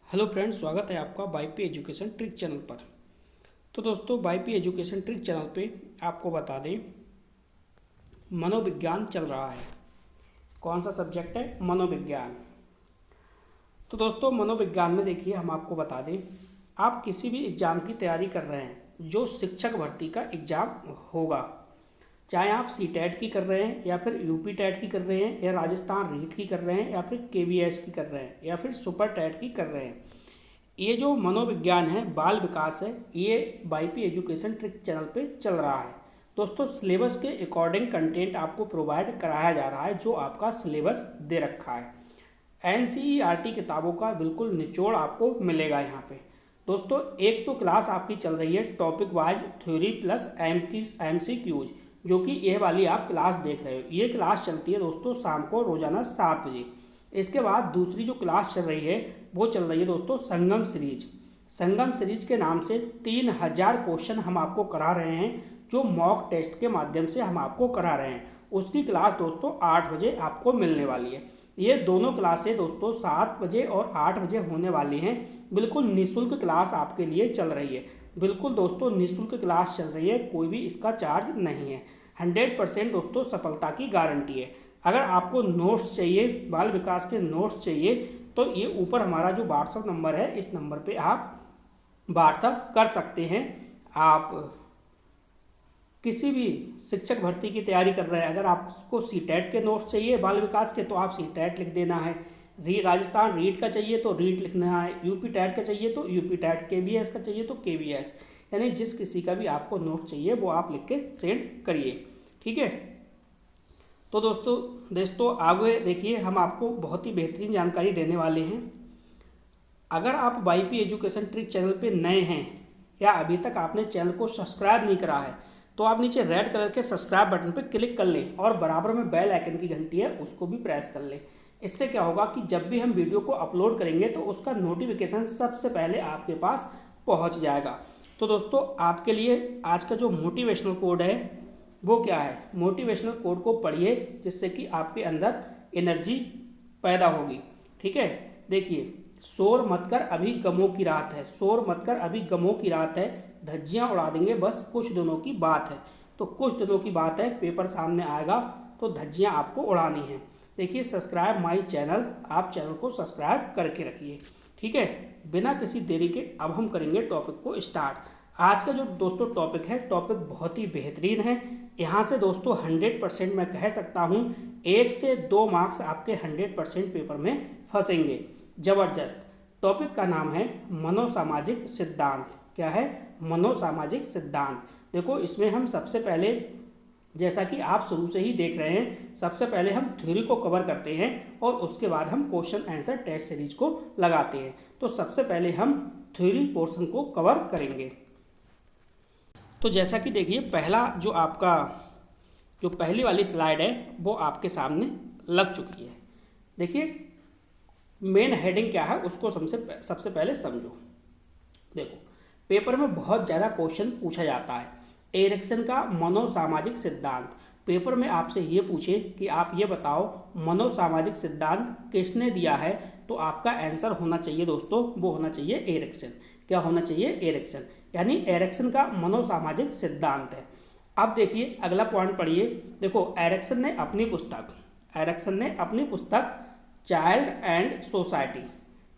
Hello friends, स्वागत है आपका वाईपी एजुकेशन ट्रिक चैनल पर। तो दोस्तों, वाईपी एजुकेशन ट्रिक चैनल पे आपको बता दें, मनोविज्ञान चल रहा है। कौन सा सब्जेक्ट है? मनोविज्ञान। तो दोस्तों, मनोविज्ञान में देखिए, हम आपको बता दें, आप किसी भी एग्ज़ाम की तैयारी कर रहे हैं जो शिक्षक भर्ती का एग्ज़ाम होगा, चाहे आप सीटेट की कर रहे हैं या फिर यूपी टेट की कर रहे हैं या राजस्थान रीट की कर रहे हैं या फिर केवीएस की कर रहे हैं या फिर सुपर टेट की कर रहे हैं। ये जो मनोविज्ञान है, बाल विकास है, ये वाईपी एजुकेशन ट्रिक चैनल पे चल रहा है। दोस्तों, सिलेबस के अकॉर्डिंग कंटेंट आपको प्रोवाइड कराया जा रहा है जो आपका सिलेबस दे रखा है। एनसीईआरटी किताबों का बिल्कुल निचोड़ आपको मिलेगा यहाँ पे। दोस्तों, एक तो क्लास आपकी चल रही है topic wise theory plus MCQs, जो कि ये वाली आप क्लास देख रहे हो। ये क्लास चलती है दोस्तों शाम को रोजाना 7 बजे। इसके बाद दूसरी जो क्लास चल रही है वो चल रही है दोस्तों संगम सीरीज। संगम सीरीज के नाम से 3000 क्वेश्चन हम आपको करा रहे हैं, जो मॉक टेस्ट के माध्यम से हम आपको करा रहे हैं। उसकी क्लास दोस्तों 8 बजे आपको मिलने वाली है। ये दोनों क्लासें दोस्तों 7 बजे और 8 बजे होने वाली हैं। बिल्कुल निःशुल्क क्लास आपके लिए चल रही है। बिल्कुल दोस्तों निःशुल्क क्लास चल रही है, कोई भी इसका चार्ज नहीं है। 100% दोस्तों सफलता की गारंटी है। अगर आपको नोट्स चाहिए, बाल विकास के नोट्स चाहिए, तो ये ऊपर हमारा जो व्हाट्सअप नंबर है, इस नंबर पे आप व्हाट्सअप कर सकते हैं। आप किसी भी शिक्षक भर्ती की तैयारी कर रहे हैं, अगर आपको सीटेट के नोट्स चाहिए बाल विकास के, तो आप सीटेट लिख देना है। राजस्थान रीट का चाहिए तो रीट लिखना है। यूपी टेट का चाहिए तो यूपी टेट, केवीएस का चाहिए तो केवीएस, यानी जिस किसी का भी आपको नोट चाहिए वो आप लिख के सेंड करिए। ठीक है। तो दोस्तों आगे देखिए, हम आपको बहुत ही बेहतरीन जानकारी देने वाले हैं। अगर आप वाईपी एजुकेशन ट्रिक चैनल पे नए हैं या अभी तक आपने चैनल को सब्सक्राइब नहीं करा है, तो आप नीचे रेड कलर के सब्सक्राइब बटन पे क्लिक कर लें और बराबर में बेल आइकन की घंटी है उसको भी प्रेस कर लें। इससे क्या होगा कि जब भी हम वीडियो को अपलोड करेंगे तो उसका नोटिफिकेशन सबसे पहले आपके पास पहुँच जाएगा। तो दोस्तों, आपके लिए आज का जो मोटिवेशनल कोड है वो क्या है? मोटिवेशनल कोड को पढ़िए, जिससे कि आपके अंदर एनर्जी पैदा होगी। ठीक है। देखिए, शोर मत कर अभी गमों की रात है, शोर मत कर अभी गमों की रात है, धज्जियां उड़ा देंगे बस कुछ दिनों की बात है। तो कुछ दिनों की बात है, पेपर सामने आएगा तो धज्जियां आपको उड़ानी है। देखिए, सब्सक्राइब माई चैनल, आप चैनल को सब्सक्राइब करके रखिए। ठीक है। बिना किसी देरी के अब हम करेंगे टॉपिक को स्टार्ट। आज का जो दोस्तों टॉपिक है, टॉपिक बहुत ही बेहतरीन है। यहाँ से दोस्तों 100% मैं कह सकता हूँ 1 से 2 मार्क्स आपके 100% पेपर में फंसेंगे। जबरदस्त। टॉपिक का नाम है मनोसामाजिक सिद्धांत। क्या है? मनोसामाजिक सिद्धांत। देखो, इसमें हम सबसे पहले, जैसा कि आप शुरू से ही देख रहे हैं, सबसे पहले हम थ्योरी को कवर करते हैं और उसके बाद हम क्वेश्चन आंसर टेस्ट सीरीज को लगाते हैं। तो सबसे पहले हम थ्योरी पोर्शन को कवर करेंगे। तो जैसा कि देखिए, पहला जो आपका जो पहली वाली स्लाइड है वो आपके सामने लग चुकी है। देखिए, मेन हेडिंग क्या है उसको सबसे पहले समझो। देखो, पेपर में बहुत ज़्यादा क्वेश्चन पूछा जाता है। एरिक्सन का मनोसामाजिक सिद्धांत, पेपर में आपसे ये पूछे कि आप ये बताओ मनोसामाजिक सिद्धांत किसने दिया है, तो आपका आंसर होना चाहिए दोस्तों, वो होना चाहिए एरिक्सन। क्या होना चाहिए? एरिक्सन। यानी एरिक्सन का मनोसामाजिक सिद्धांत है। अब देखिए, अगला पॉइंट पढ़िए। देखो, एरिक्सन ने अपनी पुस्तक चाइल्ड एंड सोसाइटी,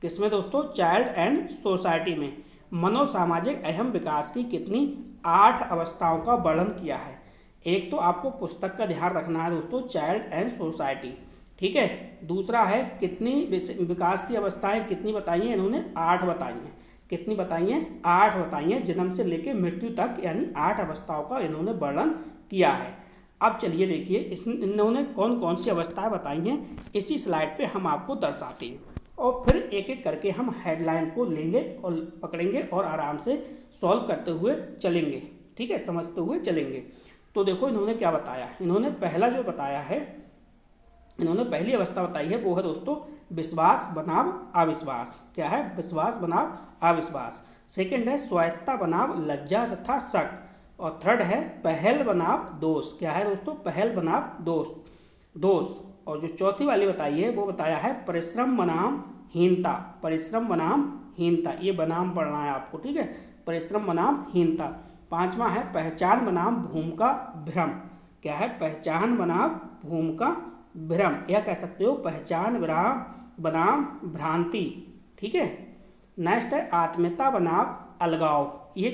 किसमें दोस्तों? चाइल्ड एंड सोसाइटी में मनोसामाजिक अहम विकास की कितनी 8 अवस्थाओं का वर्णन किया है। एक तो आपको पुस्तक का ध्यान रखना है दोस्तों, चाइल्ड एंड सोसाइटी। ठीक है। दूसरा है कितनी विकास की अवस्थाएं कितनी बताई हैं इन्होंने? 8 बताई हैं। कितनी बताई हैं? 8 बताई हैं, जन्म से लेकर मृत्यु तक, यानी 8 अवस्थाओं का इन्होंने वर्णन किया है। अब चलिए देखिए, इन्होंने कौन कौन सी अवस्थाएं बताई हैं, इसी स्लाइड पे हम आपको दर्शाते हैं और फिर एक एक करके हम हेडलाइन को लेंगे और पकड़ेंगे और आराम से सॉल्व करते हुए चलेंगे। ठीक है, समझते हुए चलेंगे। तो देखो, इन्होंने क्या बताया। इन्होंने पहला जो बताया है, इन्होंने पहली अवस्था बताई है वो है दोस्तों विश्वास बनाम अविश्वास। क्या है? विश्वास बनाम अविश्वास। सेकंड है स्वायत्ता बनाम लज्जा तथा शक। और थर्ड है पहल बनाम दोष। क्या है दोस्तों? पहल बनाम दोष। और जो चौथी वाली बताई है वो बताया है परिश्रम बनाम हीनता, परिश्रम बनाम हीनता, ये बनाम पढ़ना है आपको, ठीक है, परिश्रम बनाम हीनता। पांचवा है पहचान बनाम भूमिका भ्रम। क्या है? पहचान बनाम भूमिका भ्रम, यह कह सकते हो पहचान बनाम भ्रांति, ठीक है। नेक्स्ट है आत्मीयता बनाम अलगाव, ये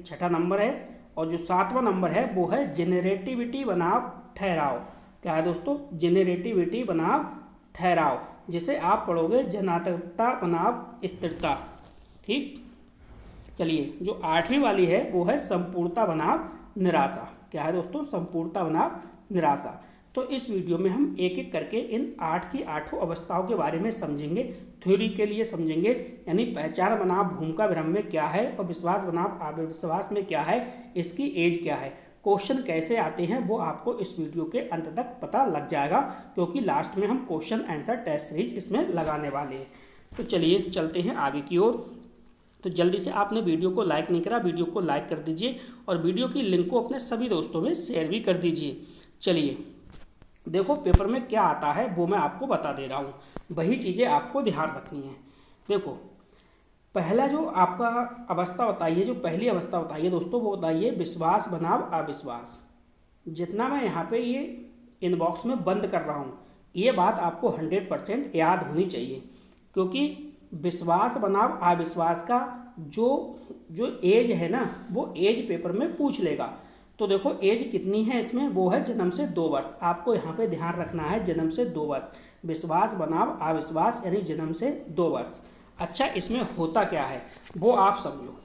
छठा नंबर है। और जो 7वां नंबर है वो है जेनरेटिविटी बनाम ठहराव। क्या है दोस्तों? जेनरेटिविटी बनाम ठहराव, जिसे आप पढ़ोगे जनात्मकता बनाम स्थिरता, ठीक। चलिए, जो 8वीं वाली है वो है संपूर्णता बनाम निराशा। क्या है दोस्तों? संपूर्णता बनाम निराशा। तो इस वीडियो में हम एक एक करके इन 8 की 8 अवस्थाओं के बारे में समझेंगे, थ्योरी के लिए समझेंगे, यानी पहचान बनाम भूमिका भ्रम में क्या है और विश्वास बनाम अविश्वास में क्या है, इसकी एज क्या है, क्वेश्चन कैसे आते हैं वो आपको इस वीडियो के अंत तक पता लग जाएगा, क्योंकि लास्ट में हम क्वेश्चन आंसर टेस्ट सीरीज इसमें लगाने वाले हैं। तो चलिए चलते हैं आगे की ओर। तो जल्दी से आपने वीडियो को लाइक नहीं करा, वीडियो को लाइक कर दीजिए और वीडियो की लिंक को अपने सभी दोस्तों में शेयर भी कर दीजिए। चलिए देखो, पेपर में क्या आता है वो मैं आपको बता दे रहा हूँ, वही चीज़ें आपको ध्यान रखनी है। देखो, पहला जो आपका अवस्था बताइए, जो पहली अवस्था बताइए दोस्तों, वो बताइए विश्वास बनाम अविश्वास। जितना मैं यहाँ पे ये इनबॉक्स में बंद कर रहा हूँ, ये बात आपको 100% याद होनी चाहिए, क्योंकि विश्वास बनाम अविश्वास का जो एज है ना, वो एज पेपर में पूछ लेगा। तो देखो एज कितनी है इसमें, वो है जन्म से 2 वर्ष। आपको यहाँ पे ध्यान रखना है, जन्म से 2 वर्ष, विश्वास बनाम अविश्वास यानी जन्म से 2 वर्ष। अच्छा, इसमें होता क्या है वो आप समझो,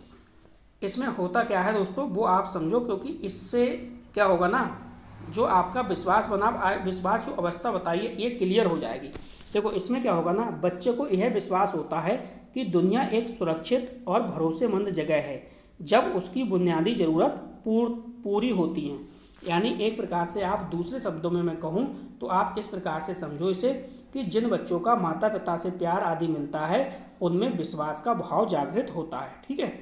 इसमें होता क्या है दोस्तों वो आप समझो, क्योंकि इससे क्या होगा ना, जो आपका विश्वास बनाम अविश्वास जो अवस्था बताइए ये क्लियर हो जाएगी। देखो इसमें क्या होगा ना, बच्चे को यह विश्वास होता है कि दुनिया एक सुरक्षित और भरोसेमंद जगह है जब उसकी बुनियादी ज़रूरत पूरी होती हैं। यानी एक प्रकार से आप दूसरे शब्दों में मैं कहूँ तो आप इस प्रकार से समझो इसे कि जिन बच्चों का माता पिता से प्यार आदि मिलता है उनमें विश्वास का भाव जागृत होता है, ठीक है।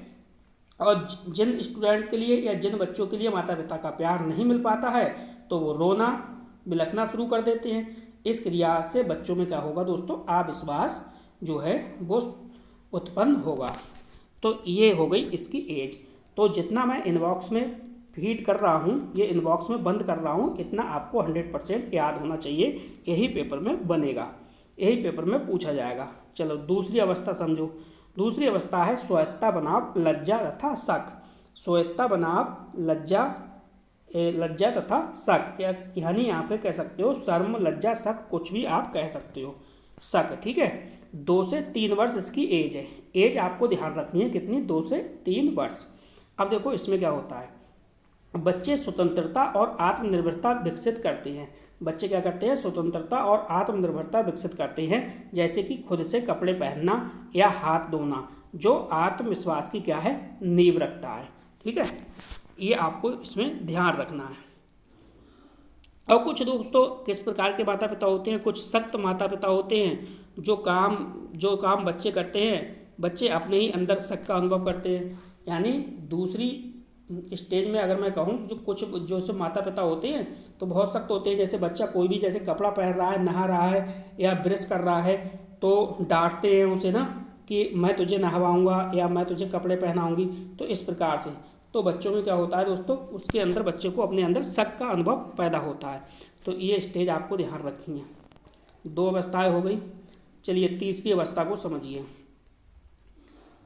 और जिन स्टूडेंट के लिए या जिन बच्चों के लिए माता पिता का प्यार नहीं मिल पाता है तो वो रोना बिलखना शुरू कर देते हैं। इस क्रिया से बच्चों में क्या होगा दोस्तों, अविश्वास जो है वो उत्पन्न होगा। तो ये हो गई इसकी एज। तो जितना मैं इनबॉक्स में फीड कर रहा हूँ, ये इनबॉक्स में बंद कर रहा हूँ, इतना आपको 100% याद होना चाहिए, यही पेपर में बनेगा, यही पेपर में पूछा जाएगा। चलो दूसरी अवस्था समझो। दूसरी अवस्था है स्वायत्तता बनाम लज्जा तथा शक। स्वायत्तता बनाम लज्जा तथा शक, यानी यहाँ पे कह सकते हो शर्म, लज्जा, शक, कुछ भी आप कह सकते हो, शक, ठीक है। 2 से 3 वर्ष इसकी एज है। एज आपको ध्यान रखनी है कितनी, 2 से 3 वर्ष। अब देखो इसमें क्या होता है, बच्चे स्वतंत्रता और आत्मनिर्भरता विकसित करते हैं। बच्चे क्या करते हैं, स्वतंत्रता और आत्मनिर्भरता विकसित करते हैं, जैसे कि खुद से कपड़े पहनना या हाथ धोना, जो आत्मविश्वास की क्या है, नींव रखता है, ठीक है। ये आपको इसमें ध्यान रखना है। और कुछ दोस्तों किस प्रकार के माता पिता होते हैं, कुछ सख्त माता पिता होते हैं, जो काम बच्चे करते हैं बच्चे अपने ही अंदर शक का अनुभव करते हैं। यानी दूसरी स्टेज में अगर मैं कहूँ, जो सब माता पिता होते हैं तो बहुत सख्त होते हैं। जैसे बच्चा कोई भी जैसे कपड़ा पहन रहा है, नहा रहा है या ब्रश कर रहा है तो डांटते हैं उसे ना कि मैं तुझे नहवाऊंगा या मैं तुझे कपड़े पहनाऊंगी। तो इस प्रकार से तो बच्चों में क्या होता है दोस्तों, उसके अंदर बच्चे को अपने अंदर शक का अनुभव पैदा होता है। तो ये स्टेज आपको ध्यान रखनी है। 2 अवस्थाएं हो गई। चलिए तीसरी अवस्था को समझिए।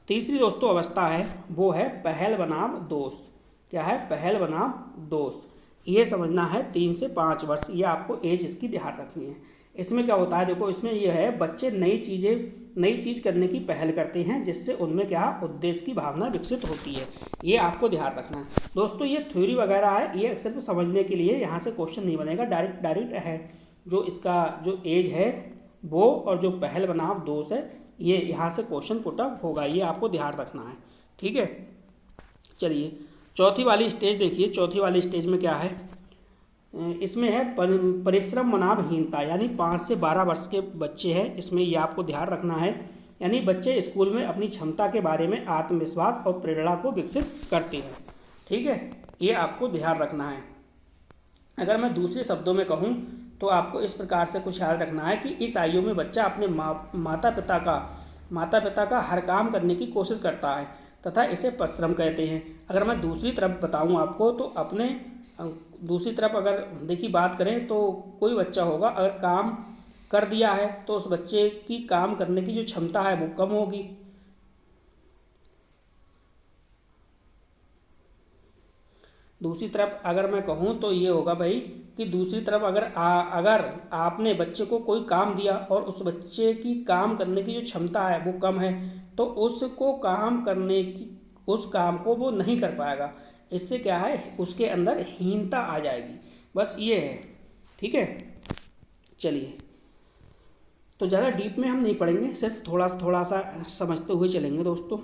तीसरी दोस्तों अवस्था है वो है पहल बनाम दोस्त। क्या है, पहल बनाम दोस्त। ये समझना है 3 से 5 वर्ष, ये आपको एज इसकी ध्यान रखनी है। इसमें क्या होता है, देखो इसमें ये है बच्चे नई चीज़ करने की पहल करते हैं, जिससे उनमें क्या उद्देश्य की भावना विकसित होती है। ये आपको ध्यान रखना है दोस्तों। ये थ्योरी वगैरह है, ये सिर्फ समझने के लिए, यहाँ से क्वेश्चन नहीं बनेगा, डायरेक्ट है। जो इसका जो एज है वो और जो पहल बनाम दोस्त है, ये यहाँ से क्वेश्चन पुटअप होगा, ये आपको ध्यान रखना है, ठीक है। चलिए चौथी वाली स्टेज देखिए। चौथी वाली स्टेज में क्या है, इसमें है परिश्रम बनाम हीनता, यानी 5 से 12 वर्ष के बच्चे हैं, इसमें ये आपको ध्यान रखना है। यानी बच्चे स्कूल में अपनी क्षमता के बारे में आत्मविश्वास और प्रेरणा को विकसित करते हैं, ठीक है, ये आपको ध्यान रखना है। अगर मैं दूसरे शब्दों में कहूँ तो आपको इस प्रकार से कुछ ख्याल रखना है कि इस आयु में बच्चा अपने माता पिता का हर काम करने की कोशिश करता है तथा इसे परिश्रम कहते हैं। अगर मैं दूसरी तरफ बताऊं आपको तो अपने दूसरी तरफ अगर देखिए बात करें तो कोई बच्चा होगा अगर काम कर दिया है तो उस बच्चे की काम करने की जो क्षमता है वो कम होगी। दूसरी तरफ अगर मैं कहूँ तो ये होगा भाई कि दूसरी तरफ अगर आपने बच्चे को कोई काम दिया और उस बच्चे की काम करने की जो क्षमता है वो कम है तो उस काम को वो नहीं कर पाएगा। इससे क्या है उसके अंदर हीनता आ जाएगी, बस ये है। ठीक है, चलिए तो ज़्यादा डीप में हम नहीं पढ़ेंगे, सिर्फ थोड़ा सा समझते हुए चलेंगे दोस्तों।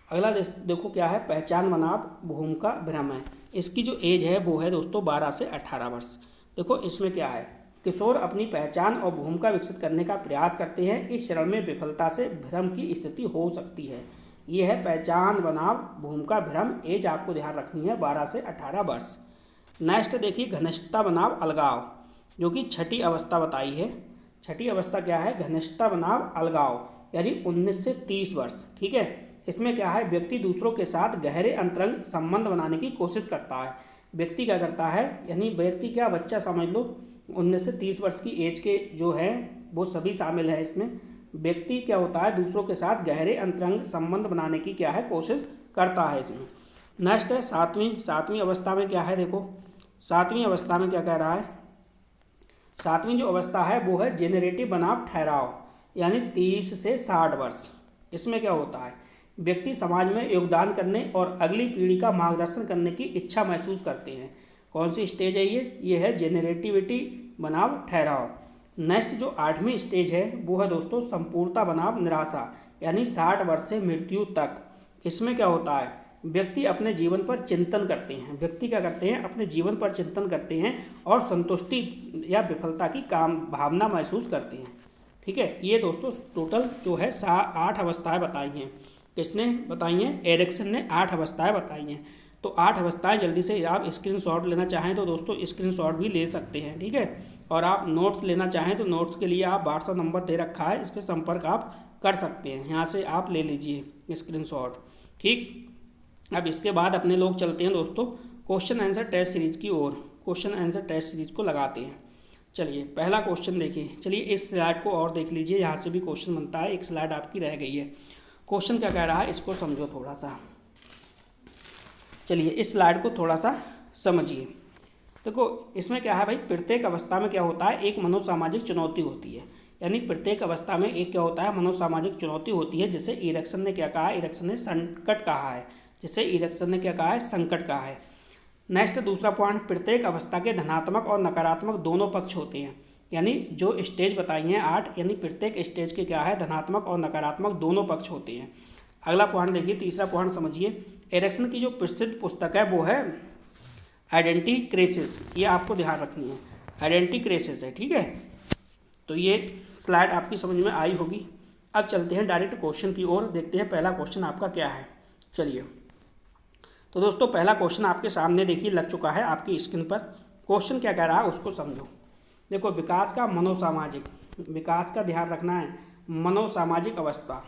अगला देखो क्या है, पहचान बनाम भूमिका भ्रम है। इसकी जो एज है वो है दोस्तों 12 से 18 वर्ष। देखो इसमें क्या है, किशोर अपनी पहचान और भूमिका विकसित करने का प्रयास करते हैं। इस चरण में विफलता से भ्रम की स्थिति हो सकती है। ये है पहचान बनाम भूमिका भ्रम। एज आपको ध्यान रखनी है 12 से 18 वर्ष। नेक्स्ट देखिए घनिष्ठता बनाम अलगाव, जो कि छठी अवस्था बताई है। छठी अवस्था क्या है, घनिष्ठता बनाम अलगाव, यानी 19 से 30 वर्ष। ठीक है, इसमें क्या है, व्यक्ति दूसरों के साथ गहरे अंतरंग संबंध बनाने की कोशिश करता है। व्यक्ति क्या करता है, यानी व्यक्ति क्या, बच्चा समझ लो 19 से 30 वर्ष की एज के जो है वो सभी शामिल है इसमें। व्यक्ति क्या होता है, दूसरों के साथ गहरे अंतरंग संबंध बनाने की क्या है कोशिश करता है इसमें। नेक्स्ट है सातवीं अवस्था में क्या है, देखो सातवीं अवस्था में क्या कह रहा है, सातवीं जो अवस्था है वो है जेनरेटिव बनाम ठहराव, यानी 30 से 60 वर्ष। इसमें क्या होता है, व्यक्ति समाज में योगदान करने और अगली पीढ़ी का मार्गदर्शन करने की इच्छा महसूस करते हैं। कौन सी स्टेज है ये है जेनरेटिविटी बनाम ठहराव। नेक्स्ट जो 8वीं स्टेज है वो है दोस्तों संपूर्णता बनाम निराशा, यानी 60 वर्ष से मृत्यु तक। इसमें क्या होता है, व्यक्ति अपने जीवन पर चिंतन करते हैं। व्यक्ति क्या करते हैं, अपने जीवन पर चिंतन करते हैं और संतुष्टि या विफलता की भावना महसूस करते हैं। ठीक है, ये दोस्तों टोटल जो है 8 अवस्थाएं बताई हैं। किसने बताई हैं, एरिक्सन ने 8 अवस्थाएं बताई हैं। तो 8 अवस्थाएं जल्दी से आप स्क्रीनशॉट लेना चाहें तो दोस्तों स्क्रीनशॉट भी ले सकते हैं। ठीक है, और आप नोट्स लेना चाहें तो नोट्स के लिए आप व्हाट्सएप नंबर दे रखा है, इस पर संपर्क आप कर सकते हैं, यहाँ से आप ले लीजिए स्क्रीनशॉट। ठीक, अब इसके बाद अपने लोग चलते हैं दोस्तों क्वेश्चन आंसर टेस्ट सीरीज़ की ओर। क्वेश्चन आंसर टेस्ट सीरीज़ को लगाते हैं। चलिए पहला क्वेश्चन देखिए, चलिए इस स्लाइड को और देख लीजिए, यहाँ से भी क्वेश्चन बनता है, एक स्लाइड आपकी रह गई है। क्वेश्चन क्या कह रहा है इसको समझो थोड़ा सा। चलिए इस स्लाइड को थोड़ा सा समझिए। देखो इसमें क्या है भाई, प्रत्येक अवस्था में क्या होता है, एक मनोसामाजिक चुनौती होती है। यानी प्रत्येक अवस्था में एक क्या होता है, मनोसामाजिक चुनौती होती है। जिसे इरिक्सन ने क्या कहा, इरिक्सन ने संकट कहा है। जिसे इरिक्सन ने क्या कहा है, संकट कहा है। नेक्स्ट दूसरा पॉइंट, प्रत्येक अवस्था के धनात्मक और नकारात्मक दोनों पक्ष होते हैं। यानी जो स्टेज बताई हैं 8, यानी प्रत्येक स्टेज के क्या है, धनात्मक और नकारात्मक दोनों पक्ष होते हैं। अगला पॉइंट देखिए, तीसरा पॉइंट समझिए। एरिक्सन की जो प्रसिद्ध पुस्तक है वो है आइडेंटिटी क्राइसिस, ये आपको ध्यान रखनी है, आइडेंटिटी क्राइसिस है। ठीक है, तो ये स्लाइड आपकी समझ में आई होगी। अब चलते हैं डायरेक्ट क्वेश्चन की ओर, देखते हैं पहला क्वेश्चन आपका क्या है। चलिए तो दोस्तों पहला क्वेश्चन आपके सामने देखिए लग चुका है आपकी स्क्रीन पर। क्वेश्चन क्या कह रहा है उसको समझो। देखो विकास का ध्यान रखना है, मनोसामाजिक अवस्था,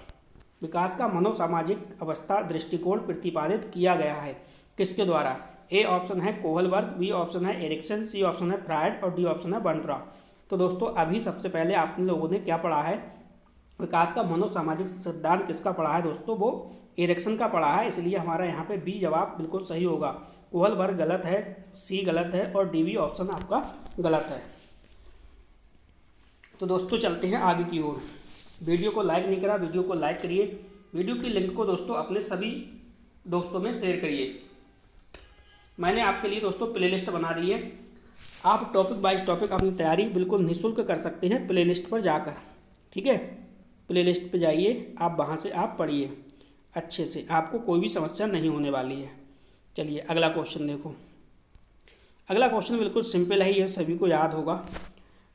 विकास का मनोसामाजिक अवस्था दृष्टिकोण प्रतिपादित किया गया है किसके द्वारा। ए ऑप्शन है कोहलबर्ग, बी ऑप्शन है एरिक्सन, सी ऑप्शन है फ्रायड और डी ऑप्शन है बंड्रा। तो दोस्तों अभी सबसे पहले आप लोगों ने क्या पढ़ा है, विकास का मनोसामाजिक सिद्धांत किसका पढ़ा है दोस्तों, वो एरिक्सन का पढ़ा है। इसलिए हमारा यहाँ पे बी जवाब बिल्कुल सही होगा। कोहलबर्ग गलत है, सी गलत है और डी बी ऑप्शन आपका गलत है। तो दोस्तों चलते हैं आगे की ओर। वीडियो को लाइक नहीं करा, वीडियो को लाइक करिए। वीडियो की लिंक को दोस्तों अपने सभी दोस्तों में शेयर करिए। मैंने आपके लिए दोस्तों प्लेलिस्ट बना दी है, आप टॉपिक बाइज टॉपिक अपनी तैयारी बिल्कुल निःशुल्क कर सकते हैं प्लेलिस्ट पर जाकर। ठीक है, प्लेलिस्ट पर जाइए, आप वहाँ से आप पढ़िए अच्छे से, आपको कोई भी समस्या नहीं होने वाली है। चलिए अगला क्वेश्चन देखो। अगला क्वेश्चन बिल्कुल सिंपल है, ये सभी को याद होगा।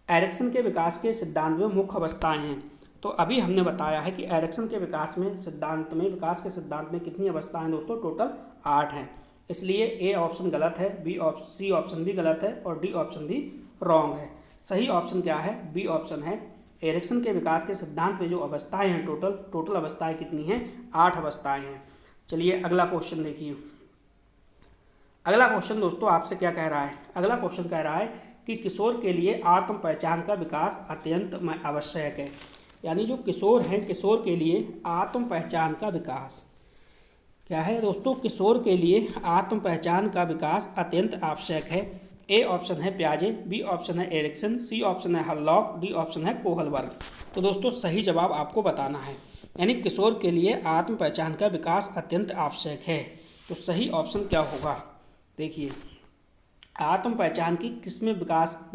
एरिक्सन के विकास के सिद्धांत में मुख्य अवस्थाएं हैं। तो अभी हमने बताया है कि एरिक्सन के विकास के सिद्धांत में कितनी अवस्थाएं दोस्तों, टोटल 8 हैं। इसलिए ए ऑप्शन गलत है, सी ऑप्शन भी गलत है और डी ऑप्शन भी रॉन्ग है। सही ऑप्शन क्या है? बी ऑप्शन है। एरिक्सन के विकास के सिद्धांत पे जो अवस्थाएं हैं, टोटल अवस्थाएं कितनी हैं? 8 अवस्थाएं हैं। चलिए अगला क्वेश्चन देखिए। अगला क्वेश्चन दोस्तों आपसे क्या कह रहा है? अगला क्वेश्चन कह रहा है कि किशोर के लिए आत्म पहचान का विकास अत्यंत आवश्यक है। यानी जो किशोर हैं, किशोर के लिए आत्म पहचान का विकास क्या है दोस्तों? किशोर के लिए आत्म पहचान का विकास अत्यंत आवश्यक है। ए ऑप्शन है पियाजे, बी ऑप्शन है एरिक्सन, सी ऑप्शन है हरलॉक, डी ऑप्शन है कोहलबर्ग। तो दोस्तों सही जवाब आपको बताना है। यानी किशोर के लिए आत्म पहचान का विकास अत्यंत आवश्यक है। तो सही ऑप्शन क्या होगा? देखिए, आत्म पहचान की किसमें विकास,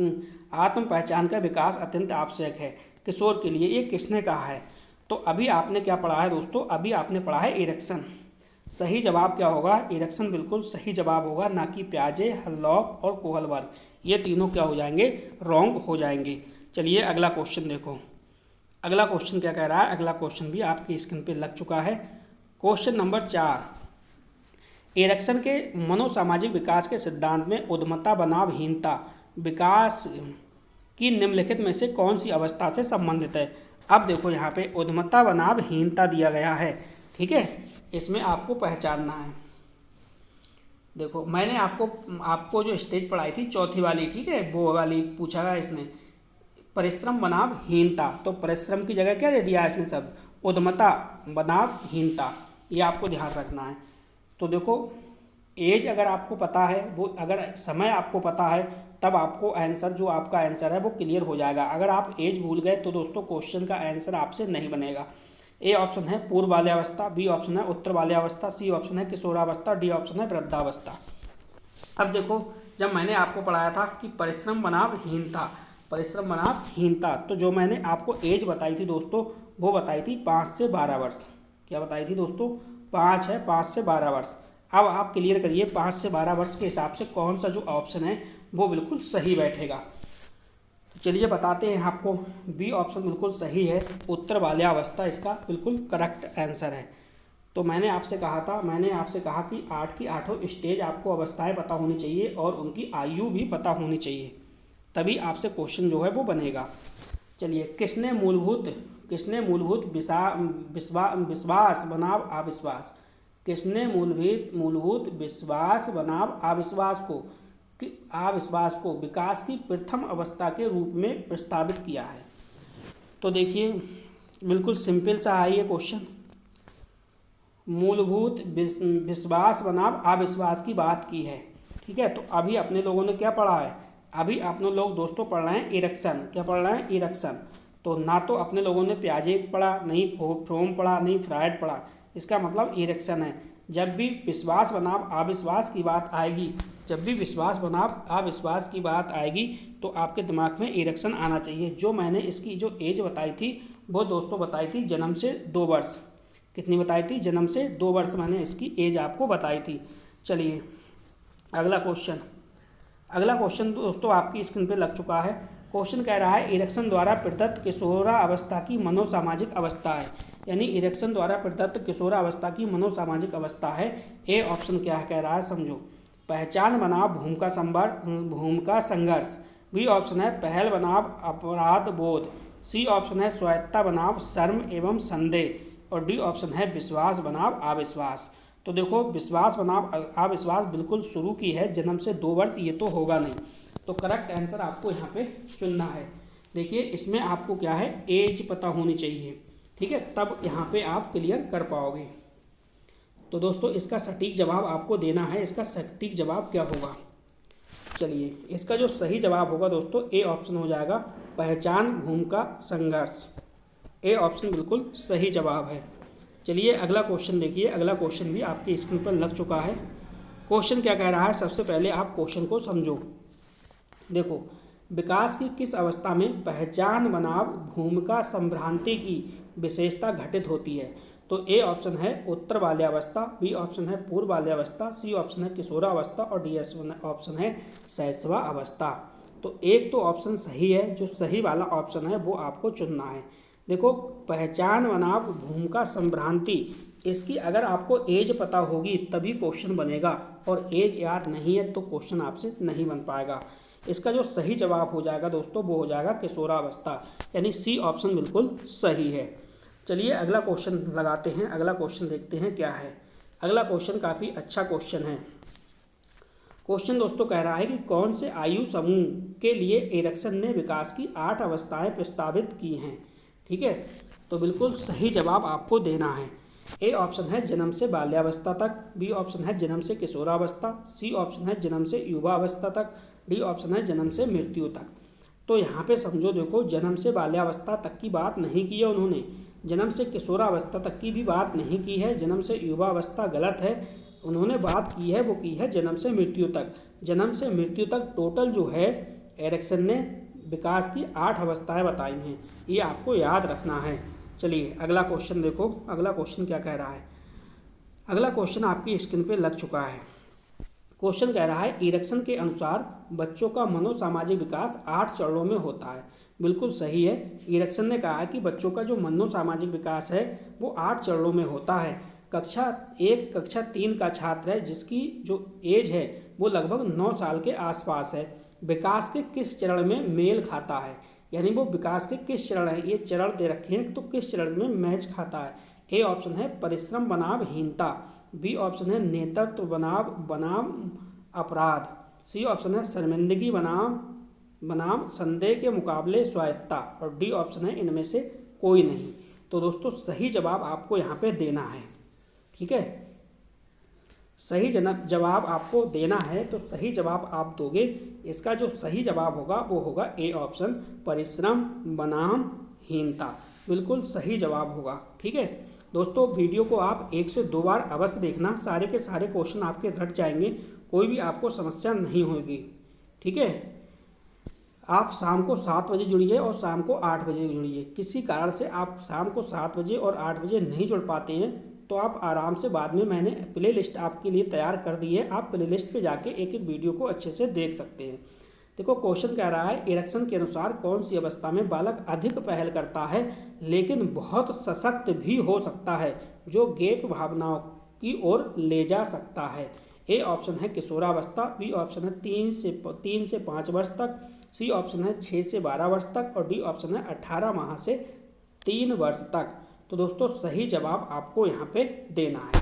आत्म पहचान का विकास अत्यंत आवश्यक है किशोर के लिए, ये किसने कहा है? तो अभी आपने क्या पढ़ा है दोस्तों? अभी आपने पढ़ा है एरिक्सन। सही जवाब क्या होगा? एरिक्सन बिल्कुल सही जवाब होगा, ना कि पियाजे, हरलॉक और कोहलबर्ग। ये तीनों क्या हो जाएंगे? रॉन्ग हो जाएंगे। चलिए अगला क्वेश्चन देखो। अगला क्वेश्चन क्या कह रहा है? अगला क्वेश्चन भी आपकी स्क्रीन पे लग चुका है। क्वेश्चन नंबर 4, एरिक्सन के मनोसामाजिक विकास के सिद्धांत में उद्यमता बनाम हीनता विकास की निम्नलिखित में से कौन सी अवस्था से संबंधित है? अब देखो यहाँ पे उद्यमता बनाम हीनता दिया गया है, ठीक है। इसमें आपको पहचानना है। देखो मैंने आपको जो स्टेज पढ़ाई थी चौथी वाली, ठीक है, वो वाली पूछा है इसने, परिश्रम बनाम हीनता। तो परिश्रम की जगह क्या दे दिया इसने? सब उद्यमता बनाम हीनता, ये आपको ध्यान रखना है। तो देखो एज अगर आपको पता है, वो अगर समय आपको पता है, तब आपको आंसर, जो आपका आंसर है वो क्लियर हो जाएगा। अगर आप एज भूल गए तो दोस्तों क्वेश्चन का आंसर आपसे नहीं बनेगा। ए ऑप्शन है पूर्व बाल्यावस्था, बी ऑप्शन है उत्तर बाल्यावस्था, सी ऑप्शन है किशोरावस्था, डी ऑप्शन है वृद्धावस्था। अब देखो, जब मैंने आपको पढ़ाया था कि परिश्रम बनाम हीनता, परिश्रम बनाम हीनता, तो जो मैंने आपको एज बताई थी दोस्तों, वो बताई थी 5 से 12 वर्ष। क्या बताई थी दोस्तों? 5 है, 5 से 12 वर्ष। अब आप क्लियर करिए 5 से 12 वर्ष के हिसाब से कौन सा जो ऑप्शन है वो बिल्कुल सही बैठेगा। तो चलिए बताते हैं आपको। बी ऑप्शन बिल्कुल सही है, उत्तर बाल्यावस्था इसका बिल्कुल करेक्ट आंसर है। तो मैंने आपसे कहा कि 8 की 8 स्टेज आपको अवस्थाएं पता होनी चाहिए और उनकी आयु भी पता होनी चाहिए, तभी आपसे क्वेश्चन जो है वो बनेगा। चलिए, किसने मूलभूत विश्वास बनाम अविश्वास, किसने मूलभूत विश्वास बनाम अविश्वास को विकास की प्रथम अवस्था के रूप में प्रस्तावित किया है? तो देखिए बिल्कुल सिंपल सा है ये क्वेश्चन। मूलभूत विश्वास बनाम अविश्वास की बात की है, ठीक है। तो अभी अपने लोगों ने क्या पढ़ा है? अभी अपने लोग दोस्तों पढ़ रहे हैं एरिक्सन। क्या पढ़ रहे हैं? एरिक्सन। तो ना तो अपने लोगों ने पियाजे पढ़ा, नहीं फ्रोम पढ़ा, नहीं फ्रायड पढ़ा, इसका मतलब एरिक्सन है। जब भी विश्वास बनाम अविश्वास की बात आएगी, तो आपके दिमाग में एरिक्सन आना चाहिए। जो मैंने इसकी जो एज बताई थी वो दोस्तों बताई थी जन्म से 2 वर्ष। कितनी बताई थी? जन्म से 2 वर्ष मैंने इसकी एज आपको बताई थी। चलिए अगला क्वेश्चन दोस्तों आपकी स्क्रीन पे लग चुका है। क्वेश्चन कह रहा है एरिक्सन द्वारा प्रदत्त किशोरावस्था की मनोसामाजिक अवस्था है। यानी एरिक्सन द्वारा प्रदत्त किशोरावस्था की मनोसामाजिक अवस्था है। ए ऑप्शन क्या कह रहा है? समझो, पहचान बनाम भूमिका संघर्ष, बी ऑप्शन है पहल बनाम अपराध बोध, सी ऑप्शन है स्वायत्तता बनाम शर्म एवं संदेह, और डी ऑप्शन है विश्वास बनाम अविश्वास। तो देखो, विश्वास बनाम अविश्वास बिल्कुल शुरू की है जन्म से 2 वर्ष, ये तो होगा नहीं। तो करेक्ट आंसर आपको यहाँ पे चुनना है। देखिए इसमें आपको क्या है? एज पता होनी चाहिए, ठीक है, तब यहाँ पे आप क्लियर कर पाओगे। तो दोस्तों इसका सटीक जवाब आपको देना है। इसका सटीक जवाब क्या होगा? चलिए, इसका जो सही जवाब होगा दोस्तों, ए ऑप्शन हो जाएगा, पहचान भूमिका संघर्ष। ए ऑप्शन बिल्कुल सही जवाब है। चलिए अगला क्वेश्चन देखिए। अगला क्वेश्चन भी आपकी स्क्रीन पर लग चुका है। क्वेश्चन क्या कह रहा है? सबसे पहले आप क्वेश्चन को समझो। देखो, विकास की किस अवस्था में पहचान बनाम भूमिका संभ्रांति की विशेषता घटित होती है? तो ए ऑप्शन है उत्तर बाल्यावस्था, बी ऑप्शन है पूर्व बाल्यावस्था, सी ऑप्शन है किशोरावस्था, और डी ऑप्शन है शैशवावस्था। तो एक तो ऑप्शन सही है, जो सही वाला ऑप्शन है वो आपको चुनना है। देखो, पहचान बनाम भूमिका संभ्रांति, इसकी अगर आपको एज पता होगी तभी क्वेश्चन बनेगा, और एज याद नहीं है तो क्वेश्चन आपसे नहीं बन पाएगा। इसका जो सही जवाब हो जाएगा दोस्तों वो हो जाएगा किशोरावस्था, यानी सी ऑप्शन बिल्कुल सही है। चलिए अगला क्वेश्चन लगाते हैं, अगला क्वेश्चन देखते हैं क्या है। अगला क्वेश्चन काफ़ी अच्छा क्वेश्चन है। क्वेश्चन दोस्तों कह रहा है कि कौन से आयु समूह के लिए एरिक्सन ने विकास की 8 अवस्थाएं प्रस्तावित की हैं। ठीक है, तो बिल्कुल सही जवाब आपको देना है। ए ऑप्शन है जन्म से बाल्यावस्था तक, बी ऑप्शन है जन्म से किशोरावस्था, सी ऑप्शन है जन्म से युवावस्था तक, डी ऑप्शन है जन्म से मृत्यु तक। तो यहाँ पे समझो देखो, जन्म से बाल्यावस्था तक की बात नहीं की है उन्होंने, जन्म से किशोरावस्था तक की भी बात नहीं की है, जन्म से युवावस्था गलत है, उन्होंने बात की है वो की है जन्म से मृत्यु तक। जन्म से मृत्यु तक टोटल जो है एरिक्सन ने विकास की 8 अवस्थाएं बताई हैं, ये आपको याद रखना है। चलिए अगला क्वेश्चन देखो, अगला क्वेश्चन क्या कह रहा है। अगला क्वेश्चन आपकी स्क्रीन पे लग चुका है। क्वेश्चन कह रहा है एरिक्सन के अनुसार बच्चों का मनोसामाजिक विकास 8 चरणों में होता है। बिल्कुल सही है, एरिक्सन ने कहा है कि बच्चों का जो मनोसामाजिक विकास है वो 8 चरणों में होता है। कक्षा 1 कक्षा 3 का छात्र है जिसकी जो एज है वो लगभग 9 साल के आसपास है, विकास के किस चरण में मेल खाता है, यानी वो विकास के किस चरण है, ये चरण दे रखे हैं तो किस चरण में मैच खाता है। ए ऑप्शन है परिश्रम बनाम हीनता, बी ऑप्शन है नेतृत्व बनाम अपराध, सी ऑप्शन है शर्मिंदगी बनाम संदेह के मुकाबले स्वायत्ता, और डी ऑप्शन है इनमें से कोई नहीं। तो दोस्तों सही जवाब आपको यहाँ पे देना है। ठीक है, सही जवाब आपको देना है, तो सही जवाब आप दोगे। इसका जो सही जवाब होगा वो होगा ए ऑप्शन परिश्रम बनाम हीनता, बिल्कुल सही जवाब होगा। ठीक है दोस्तों, वीडियो को आप 1 से 2 बार अवश्य देखना, सारे के सारे क्वेश्चन आपके रट जाएंगे, कोई भी आपको समस्या नहीं होगी। ठीक है, आप शाम को 7 बजे जुड़िए और शाम को 8 बजे जुड़िए। किसी कारण से आप शाम को 7 बजे और 8 बजे नहीं जुड़ पाते हैं तो आप आराम से, बाद में मैंने प्ले लिस्ट आपके लिए तैयार कर दी है, आप प्ले लिस्ट पर जाके एक एक वीडियो को अच्छे से देख सकते हैं। देखो क्वेश्चन कह रहा है एरिक्सन के अनुसार कौन सी अवस्था में बालक अधिक पहल करता है लेकिन बहुत सशक्त भी हो सकता है, जो गैप भावनाओं की ओर ले जा सकता है। ए ऑप्शन है किशोरावस्था, बी ऑप्शन है 3 से 5 वर्ष तक, सी ऑप्शन है 6 से 12 वर्ष तक, और डी ऑप्शन है 18 माह से 3 वर्ष तक। तो दोस्तों सही जवाब आपको यहाँ पे देना है।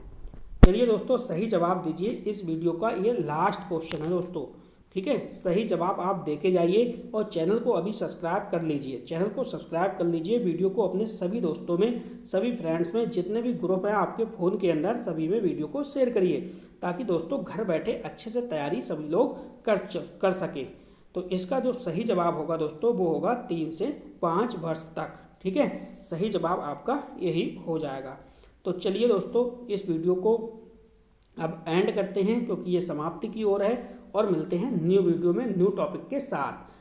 चलिए दोस्तों सही जवाब दीजिए, इस वीडियो का ये लास्ट क्वेश्चन है दोस्तों। ठीक है, सही जवाब आप देके जाइए और चैनल को अभी सब्सक्राइब कर लीजिए, चैनल को सब्सक्राइब कर लीजिए, वीडियो को अपने सभी दोस्तों में, सभी फ्रेंड्स में, जितने भी ग्रुप हैं आपके फ़ोन के अंदर, सभी में वीडियो को शेयर करिए, ताकि दोस्तों घर बैठे अच्छे से तैयारी सभी लोग कर सकें। तो इसका जो सही जवाब होगा दोस्तों वो होगा 3 से 5 वर्ष तक। ठीक है, सही जवाब आपका यही हो जाएगा। तो चलिए दोस्तों इस वीडियो को अब एंड करते हैं, क्योंकि ये समाप्ति की ओर है, और मिलते हैं न्यू वीडियो में न्यू टॉपिक के साथ।